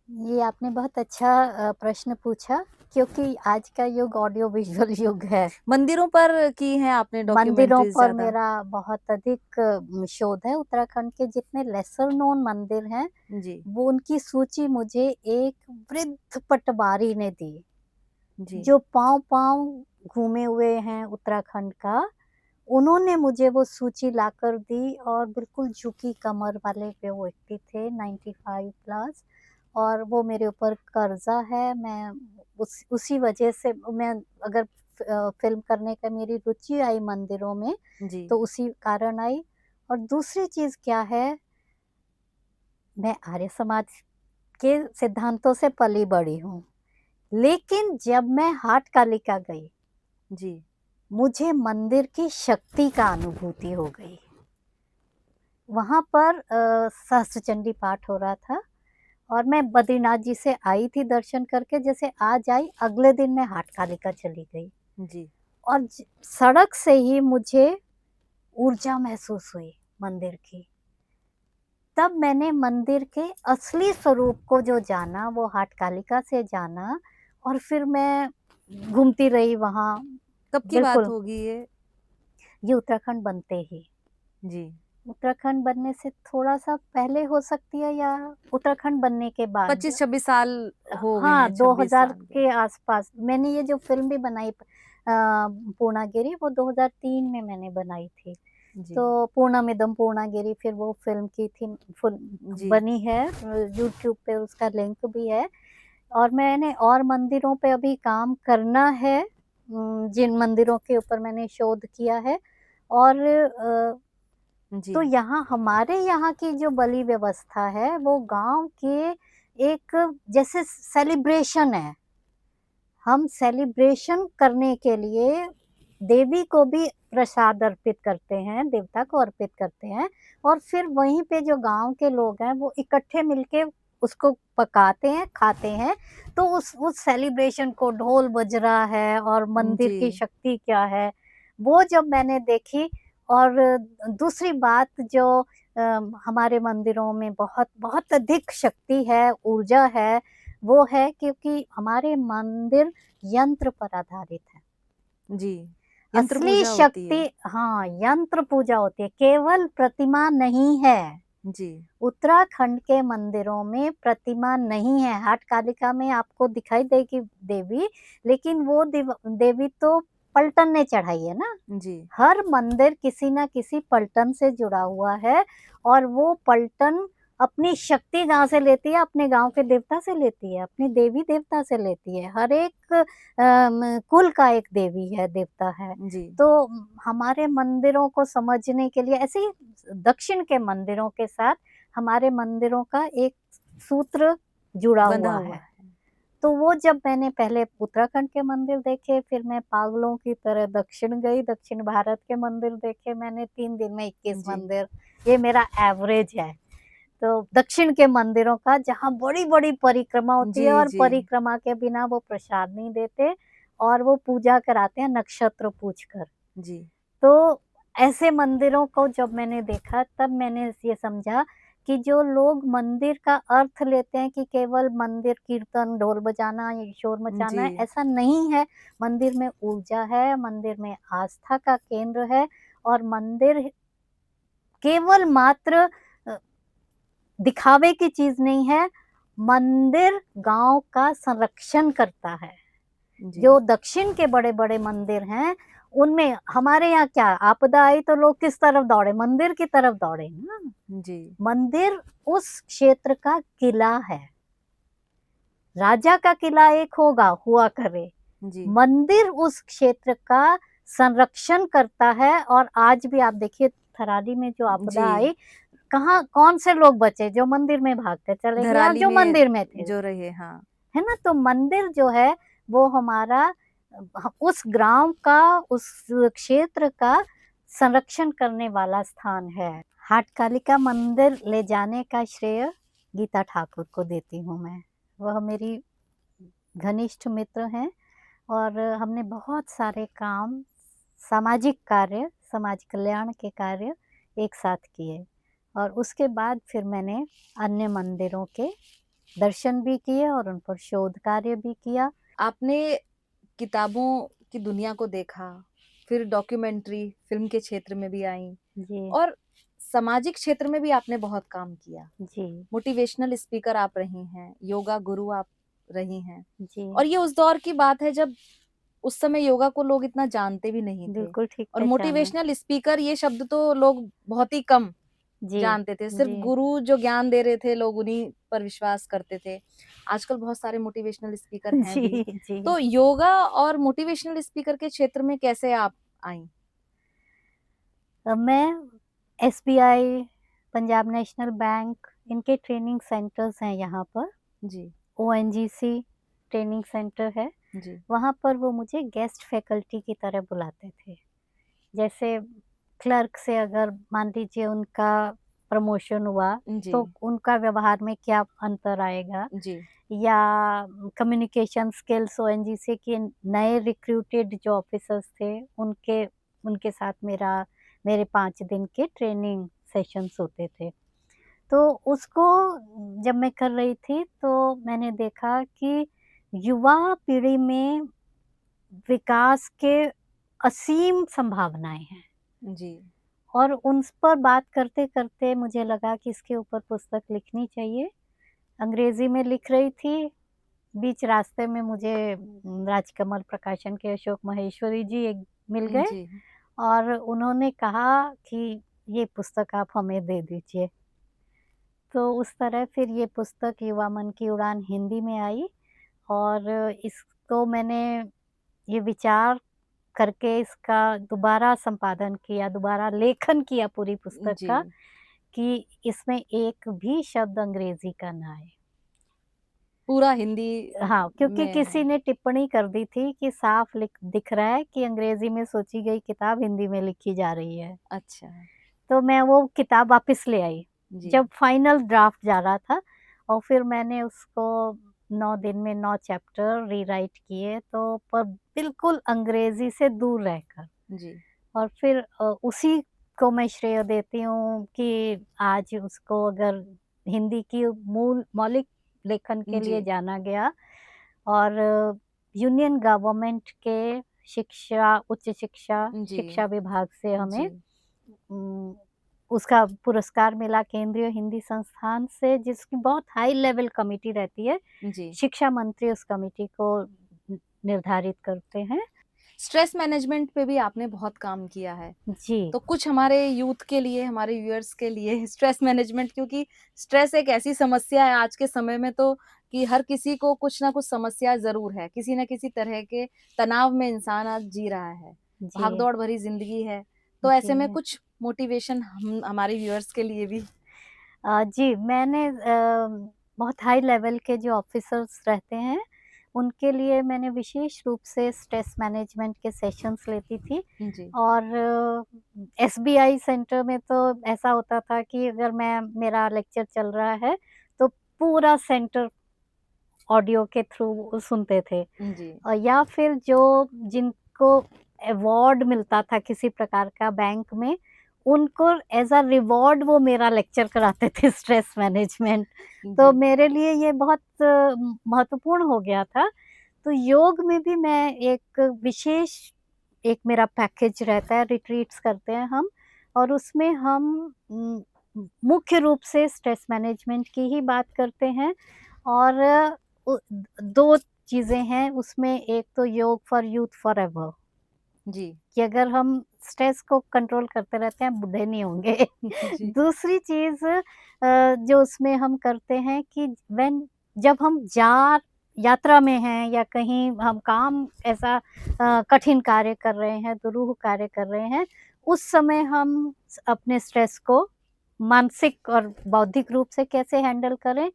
ये आपने बहुत अच्छा प्रश्न पूछा, क्योंकि आज का युग ऑडियो विजुअल युग है। मंदिरों पर की हैं आपने मंदिरों डॉक्यूमेंट्रीज पर ज्यादा? मेरा बहुत अधिक शोध है। उत्तराखंड के जितने लेसर नोन मंदिर हैं, जी। वो उनकी सूची मुझे एक वृद्ध पटवारी ने दी, जी। जो पाँव-पाँव घूमे हुए हैं उत्तराखंड का। उन्होंने मुझे वो सूची लाकर दी, और बिल्कुल झुकी कमर वाले पे वो व्यक्ति थे, 95 प्लस, और वो मेरे ऊपर कर्जा है। मैं उसी वजह से मैं, अगर फ़िल्म करने का मेरी रुचि आई मंदिरों में, जी। तो उसी कारण आई। और दूसरी चीज़ क्या है, मैं आर्य समाज के सिद्धांतों से पली-बड़ी हूँ। लेकिन जब मैं हाट कालिका गई, जी। मुझे मंदिर की शक्ति का अनुभूति हो गई। वहाँ पर सहस्त्रचंडी पाठ हो रहा था, और मैं बद्रीनाथ जी से आई थी दर्शन करके, जैसे आज आई, अगले दिन मैं हाट कालिका चली गई, जी। और सड़क से ही मुझे ऊर्जा महसूस हुई मंदिर की। तब मैंने मंदिर के असली स्वरूप को जो जाना, वो हाट कालिका से जाना, और फिर मैं घूमती रही वहाँ। कब की बात बिल्कुल, होगी ये उत्तराखंड बनते ही, जी। उत्तराखंड बनने से थोड़ा-सा पहले हो सकती है, या उत्तराखंड बनने के बाद। 25-26 साल हो गए हाँ, हैं, 26 2000 साल के। के आस-पास। मैंने ये जो फ़िल्म भी बनाई पूर्णागिरि, वो 2003 में मैंने बनाई थी। जी। तो पूर्णमिदं पूर्णागिरि, फिर वो फ़िल्म की थी, फुल जी। बनी है, यूट्यूब पे उसका लिंक भी है। और मैंने और मंदिरों पे अभी काम करना है, जिन मंदिरों के ऊपर मैंने शोध किया है। और जी। तो यहाँ हमारे यहाँ की जो बलि व्यवस्था है, वो गाँव के एक जैसे सेलिब्रेशन है। हम सेलिब्रेशन करने के लिए देवी को भी प्रसाद अर्पित करते हैं, देवता को अर्पित करते हैं, और फिर वहीं पे जो गाँव के लोग हैं, वो इकट्ठे मिलके उसको पकाते हैं, खाते हैं। तो उस सेलिब्रेशन को ढोल बज रहा है, और मंदिर जी। की शक्ति क्या है, वो जब मैंने देखी। और दूसरी बात जो हमारे मंदिरों में बहुत बहुत अधिक शक्ति है, ऊर्जा है, वो है क्योंकि हमारे मंदिर यंत्र पर आधारित है। जी। यंत्र असली पूजा होती है। शक्ति, हाँ, यंत्र पूजा होती है, केवल प्रतिमा नहीं है। जी। उत्तराखंड के मंदिरों में प्रतिमा नहीं है। हाट कालिका में आपको दिखाई देगी देवी, लेकिन वो देवी तो पलटन ने चढ़ाई है ना। जी हर मंदिर किसी ना किसी पलटन से जुड़ा हुआ है, और वो पलटन अपनी शक्ति जहाँ से लेती है, अपने गांव के देवता से लेती है, अपनी देवी देवता से लेती है। हर एक कुल का एक देवी है, देवता है। जी तो हमारे मंदिरों को समझने के लिए ऐसे ही दक्षिण के मंदिरों के साथ हमारे मंदिरों का एक सूत्र जुड़ा बंधा हुआ हुआ है। है। तो वो जब मैंने पहले उत्तराखंड के मंदिर देखे, फिर मैं पागलों की तरह दक्षिण गई, दक्षिण भारत के मंदिर देखे मैंने। 3 दिन में 21 जी मंदिर, ये मेरा एवरेज है। तो दक्षिण के मंदिरों का जहाँ बड़ी-बड़ी परिक्रमा होती है, जी और जी परिक्रमा के बिना वो प्रसाद नहीं देते, और वो पूजा कराते हैं नक्षत्र पूछकर। जी तो ऐसे मंदिरों को जब मैंने देखा, तब मैंने ये समझा कि जो लोग मंदिर का अर्थ लेते हैं कि केवल मंदिर कीर्तन, ढोल बजाना, ये शोर मचाना है, जी ऐसा नहीं है। मंदिर में ऊर्जा है, मंदिर में आस्था का केंद्र है, और मंदिर केवल मात्र दिखावे की चीज़ नहीं है। मंदिर गाँव का संरक्षण करता है। जी जो दक्षिण के बड़े-बड़े मंदिर हैं, उनमें हमारे यहाँ क्या आपदा आई तो लोग किस तरफ दौड़े? मंदिर की तरफ दौड़े ना। जी मंदिर उस क्षेत्र का किला है। राजा का किला एक हुआ करे। जी मंदिर उस क्षेत्र का संरक्षण करता है, और आज भी आप देखिए थराली में जो जी आपदा आई, कहाँ कौन से लोग बचे? जो मंदिर में भाग के चले गए, और धराली जो में मंदिर में थे। जो रहे, हाँ। है ना? तो मंदिर जो है वो हमारा उस ग्राम का, उस क्षेत्र का संरक्षण करने वाला स्थान है। हाटकालिका मंदिर ले जाने का श्रेय गीता ठाकुर को देती हूँ मैं। वह मेरी घनिष्ठ मित्र हैं, और हमने बहुत सारे काम, सामाजिक कार्य, समाज कल्याण के कार्य एक साथ किए। और उसके बाद फिर मैंने अन्य मंदिरों के दर्शन भी किए, और उन पर शोध कार्य भी किया। आपने किताबों की दुनिया को देखा, फिर डॉक्यूमेंट्री, फिल्म के क्षेत्र में भी आईं, जी, और सामाजिक क्षेत्र में भी आपने बहुत काम किया। जी, मोटिवेशनल स्पीकर आप रही हैं, योगा गुरु आप रही हैं, जी, और ये उस दौर की बात है जब उस समय योगा को लोग इतना जानते भी नहीं थे, बिल्कुल ठीक और पहचाना। मोटिवेशनल स्पीकर ये शब्द तो लोग बहुत ही कम जी, जानते थे। सिर्फ जी, गुरु जो ज्ञान दे रहे थे, लोग उन्हीं पर विश्वास करते थे। आजकल बहुत सारे मोटिवेशनल स्पीकर हैं भी। जी, जी। तो योगा और मोटिवेशनल स्पीकर के क्षेत्र में कैसे आप आईं? मैं एसबीआई, पंजाब नेशनल बैंक, इनके ट्रेनिंग सेंटर्स हैं यहाँ पर। जी, ओएनजीसी ट्रेनिंग सेंटर है। जी, वहाँ पर वो मुझे गेस्ट फैकल्टी की तरह बुलाते थे। जैसे क्लर्क से अगर मान लीजिए उनका प्रमोशन हुआ, जी, तो उनका व्यवहार में क्या अंतर आएगा, जी, या कम्युनिकेशन स्किल्स, ओएनजीसी के नए रिक्रूटेड जो ऑफिसर्स थे, उनके उनके साथ मेरे 5 दिन के ट्रेनिंग सेशंस होते थे। तो उसको जब मैं कर रही थी, तो मैंने देखा कि युवा पीढ़ी में विकास के असीम संभावनाएँ हैं, जी, और उन पर बात करते-करते मुझे लगा कि इसके ऊपर पुस्तक लिखनी चाहिए। अंग्रेज़ी में लिख रही थी, बीच रास्ते में मुझे राजकमल प्रकाशन के अशोक माहेश्वरी जी एक मिल गए, जी, और उन्होंने कहा कि ये पुस्तक आप हमें दे दीजिए। तो उस तरह फिर ये पुस्तक युवा मन की उड़ान हिंदी में आई, और इसको मैंने ये विचार करके इसका दोबारा संपादन किया, दोबारा लेखन किया पूरी पुस्तक जी, का, कि इसमें एक भी शब्द अंग्रेज़ी का ना आए। पूरा हिंदी हाँ, क्योंकि में किसी है। ने टिप्पणी कर दी थी कि साफ दिख रहा है कि अंग्रेज़ी में सोची गई किताब हिंदी में लिखी जा रही है। अच्छा, तो मैं वो किताब वापस ले आई, जी, जब फाइनल ड्राफ्ट जा रहा था, और फिर मैंने उसको 9 दिन में 9 चैप्टर रीराइट किए, तो पर बिल्कुल अंग्रेज़ी से दूर रहकर। जी, और फिर उसी को मैं श्रेय देती हूँ कि आज उसको अगर हिंदी की मूल मौलिक लेखन के जी, लिए जाना गया, और यूनियन गवर्नमेंट के उच्च शिक्षा, जी, शिक्षा विभाग से जी, हमें उम, उसका पुरस्कार मिला, केंद्रीय हिंदी संस्थान से, जिसकी बहुत हाई लेवल कमिटी रहती है। जी। शिक्षा मंत्री उस कमिटी को निर्धारित करते हैं। स्ट्रेस मैनेजमेंट पे भी आपने बहुत काम किया है, जी, तो कुछ हमारे यूथ के लिए, हमारे व्यूअर्स के लिए स्ट्रेस मैनेजमेंट, क्योंकि स्ट्रेस एक ऐसी समस्या है आज के समय में तो कि हर किसी को कुछ ना कुछ समस्या ज़रूर है, किसी न किसी तरह के तनाव में इंसान आज जी रहा है, जी, भाग-दौड़ भरी ज़िंदगी है, तो ऐसे में जी। कुछ मोटिवेशन हम हमारे व्यूअर्स के लिए भी। जी, मैंने बहुत हाई लेवल के जो ऑफ़िसर्स रहते हैं, उनके लिए मैंने विशेष रूप से स्ट्रेस मैनेजमेंट के सेशंस लेती थी जी, और एसबीआई सेंटर में तो ऐसा होता था कि अगर मेरा लेक्चर चल रहा है, तो पूरा सेंटर ऑडियो के थ्रू सुनते थे। जी, या फिर जो जिनको अवार्ड मिलता था किसी प्रकार का बैंक में, उनको एज़ अ रिवॉर्ड वो मेरा लेक्चर कराते थे स्ट्रेस मैनेजमेंट। तो जी, मेरे लिए ये बहुत महत्वपूर्ण हो गया था। तो योग में भी मैं एक विशेष एक मेरा पैकेज रहता है, रिट्रीट्स करते हैं हम और उसमें हम मुख्य रूप से स्ट्रेस मैनेजमेंट की ही बात करते हैं और उ 2 चीज़ें हैं उसमें, एक तो योग फॉर यूथ फॉरएवर जी, कि अगर हम स्ट्रेस को कंट्रोल करते रहते हैं, बूढ़े नहीं होंगे। जी, दूसरी चीज़ जो उसमें हम करते हैं कि जब हम यात्रा में हैं या कहीं हम काम ऐसा कठिन कार्य कर रहे हैं, दुरूह कार्य कर रहे हैं, उस समय हम अपने स्ट्रेस को मानसिक और बौद्धिक रूप से कैसे हैंडल करें।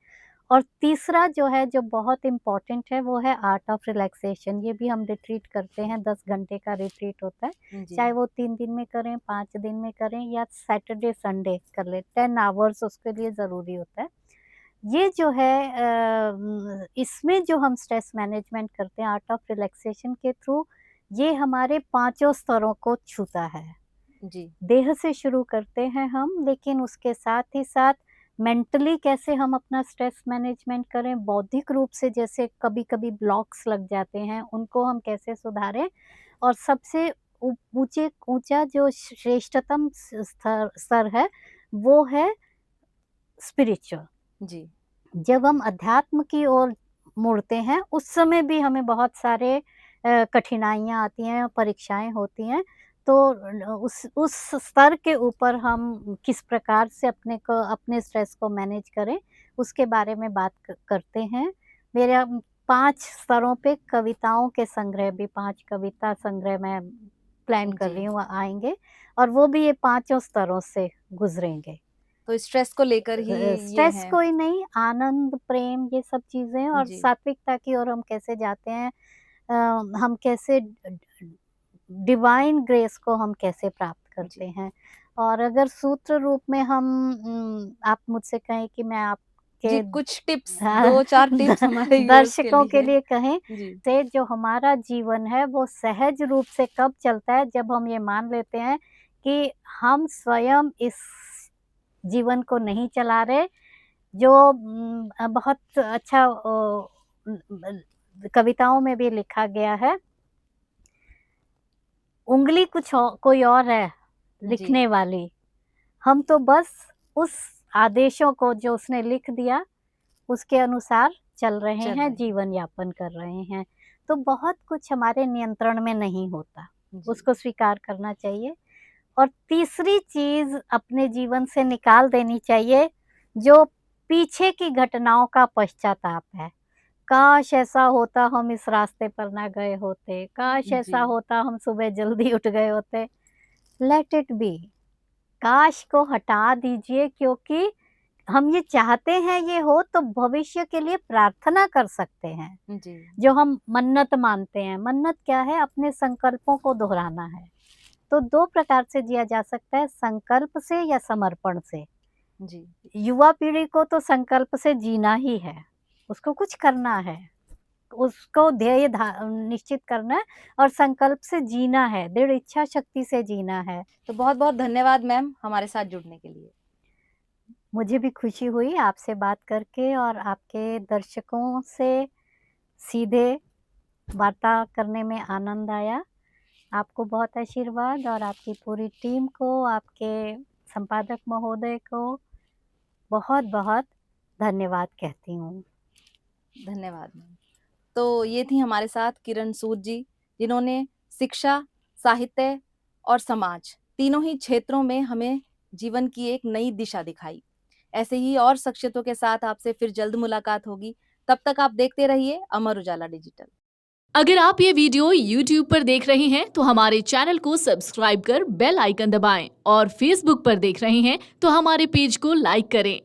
और तीसरा जो है, जो बहुत इम्पोर्टेंट है, वो है आर्ट ऑफ रिलैक्सेशन। ये भी हम रिट्रीट करते हैं, 10 घंटे का रिट्रीट होता है। जी, चाहे वो 3 दिन में करें, 5 दिन में करें या सैटरडे संडे कर लें, 10 आवर्स उसके लिए ज़रूरी होता है। ये जो है इसमें जो हम स्ट्रेस मैनेजमेंट करते हैं आर्ट ऑफ रिलैक्सेशन के थ्रू, ये हमारे पाँचों स्तरों को छूता है। जी, देह से शुरू करते हैं हम, लेकिन उसके साथ ही साथ मेंटली कैसे हम अपना स्ट्रेस मैनेजमेंट करें, बौद्धिक रूप से जैसे कभी-कभी ब्लॉक्स लग जाते हैं, उनको हम कैसे सुधारें और सबसे ऊँचा जो श्रेष्ठतम स्तर है, वो है स्पिरिचुअल। जी, जब हम अध्यात्म की ओर मुड़ते हैं, उस समय भी हमें बहुत सारे कठिनाइयाँ आती हैं, परीक्षाएँ होती हैं। तो उस स्तर के ऊपर हम किस प्रकार से अपने स्ट्रेस को मैनेज करें, उसके बारे में बात करते हैं। मेरा 5 स्तरों पे कविताओं के संग्रह भी 5 कविता संग्रह मैं प्लान कर जी। रही हूँ आएँगे और वो भी ये पाँचों स्तरों से गुज़रेंगे। तो स्ट्रेस को लेकर ही ये स्ट्रेस है। कोई नहीं, आनंद, प्रेम ये सब चीज़ें और जी, सात्विकता की ओर हम कैसे जाते हैं, हम कैसे डिवाइन ग्रेस को हम कैसे प्राप्त करते जी। हैं। और अगर सूत्र रूप में हम आप मुझसे कहें कि मैं जी, आपके कुछ टिप्स हाँ, 2-4 टिप्स हमारे व्यूअर्स के दर्शकों के लिए। लिए कहें, जी, तो जो हमारा जीवन है वो सहज रूप से कब चलता है, जब हम ये मान लेते हैं कि हम स्वयं इस जीवन को नहीं चला रहे। जो बहुत अच्छा कविताओं में भी लिखा गया है, उँगली कोई और है जी, लिखने वाली, हम तो बस उस आदेशों को जो उसने लिख दिया, उसके अनुसार चल रहे चल हैं, रहे हैं। जीवन यापन कर रहे हैं। तो बहुत कुछ हमारे नियंत्रण में नहीं होता, जी, उसको स्वीकार करना चाहिए। और तीसरी चीज़ अपने जीवन से निकाल देनी चाहिए, जो पीछे की घटनाओं का पश्चाताप है। काश ऐसा होता हम इस रास्ते पर ना गए होते, काश जी, ऐसा होता हम सुबह जल्दी उठ गए होते। लेट इट बी, काश को हटा दीजिए क्योंकि हम ये चाहते हैं ये हो तो भविष्य के लिए प्रार्थना कर सकते हैं। जी, जो हम मन्नत मानते हैं, मन्नत क्या है? अपने संकल्पों को दोहराना है। तो 2 प्रकार से जिया जा सकता है, संकल्प से या समर्पण से। जी। युवा पीढ़ी को तो संकल्प से जीना ही है, उसको कुछ करना है, उसको निश्चित करना है और संकल्प से जीना है, दृढ़ इच्छा शक्ति से जीना है। तो बहुत-बहुत धन्यवाद मैम हमारे साथ जुड़ने के लिए। मुझे भी खुशी हुई आपसे बात करके और आपके दर्शकों से सीधे वार्ता करने में आनंद आया। आपको बहुत आशीर्वाद और आपकी पूरी टीम को, आपके संपादक महोदय को बहुत-बहुत धन्यवाद कहती हूँ। धन्यवाद मैम। तो ये थी हमारे साथ किरण सूद जी, जिन्होंने शिक्षा, साहित्य और समाज तीनों ही क्षेत्रों में हमें जीवन की एक नई दिशा दिखाई। ऐसे ही और शख्सियतों के साथ आपसे फिर जल्द मुलाकात होगी। तब तक आप देखते रहिए अमर उजाला डिजिटल। अगर आप ये वीडियो YouTube पर देख रहे हैं तो हमारे चैनल को सब्सक्राइब कर बेल आइकन दबाएं और Facebook पर देख रहे हैं तो हमारे पेज को लाइक करें।